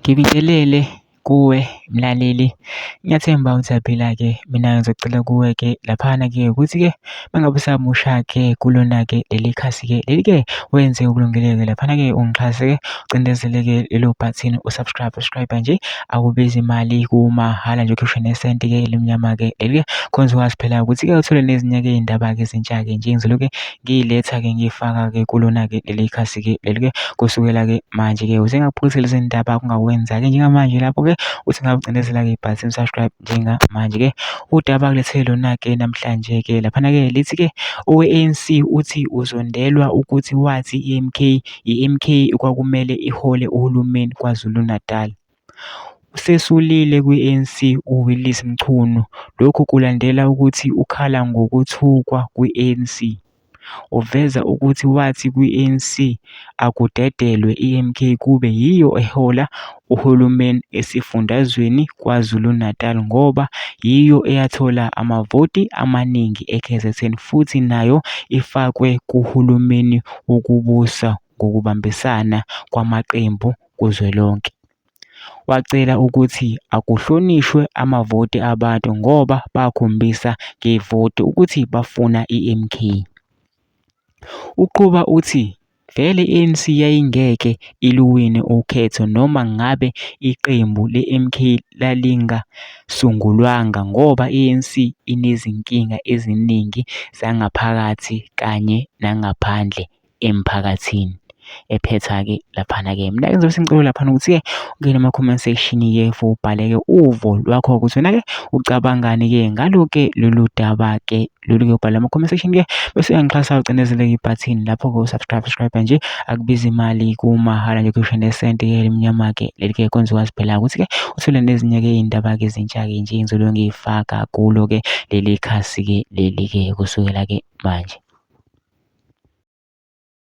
Ngibingelele kuwe mlaleli, ngiyathemba usaphila-ke. Mina ngizocela kuwe-ke laphana-ke ukuthi-ke mangabe usamusha-ke kulona-ke leli khasi-ke leli-ke wenze okulungile-ke laphana-ke ungixhase-ke ucindezele-ke lelo bhathini usubscribe nje, akubizi imali kumahhala nje ukhishwe nesenti-ke elimnyama-ke leli-ke khona ukwazi phela ukuthi-ke uthole nezinye-ke iy'ndaba-ke ezintsha-ke nje engizobe-ke ngiy'letha-ke ngiy'faka-ke kulona-ke leli khasi-ke leli-ke kusukela-ke manje-ke usengaphuthile lezi ndaba kungawenza-ke njengamanje lapho-ke uthi ngabe ucindezela-ke ibhathini subscribe njengamanje-ke. Udaba kulethele lona-ke namhlanje-ke laphana-ke lithi-ke owe-ANC uthi uzondelwa ukuthi wathi i-MK kwakumele ihole uhulumeni KwaZulu Natal. Usesulile kwi-ANC uWillies Mchunu, lokhu kulandela ukuthi ukhala ngokuthukwa kwi-ANC. Uveza ukuthi wathi kwi-ANC akudedelwe i-MK kube yiyo ehola uhulumeni esifundazweni KwaZulu Natal ngoba yiyo eyathola amavoti amaningi eKZN futhi nayo ifakwe kuhulumeni wokubusa ngokubambisana kwamaqembu kuzwelonke. Wacela ukuthi akuhlonishwe amavoti abantu ngoba bakhombisa ngevoti ukuthi bafuna i-MK. Uqhuba uthi vele i-ANC yayingeke iluwine ukhetho noma ngabe iqembu le-MK lalingasungulwanga ngoba i-ANC inezinkinga eziningi zangaphakathi kanye nangaphandle emphakathini. Ephetha-ke laphana-ke mina ngizobe sengicela laphana ukuthi-ke ungene ama-comment section-ke for ubhale-ke uvo lwakho ukuthi wena-ke ucabangani-ke ngalo-ke lolu daba-ke lolu-ke ubhale ama-comment section-ke bese uyangixhasa ucindezele-ke ibhathini lapho-ke usubscribe nje akubizi imali kumahhala nje ukhishwe nesenti-ke elimnyama-ke leli-ke kwenza ukwazi phela ukuthi-ke uthole nezinye-ke iy'ndaba-ke ezintsha-ke nje engizobe ngiy'faka kulo-ke leli khasi-ke leli-ke kusukela-ke manje.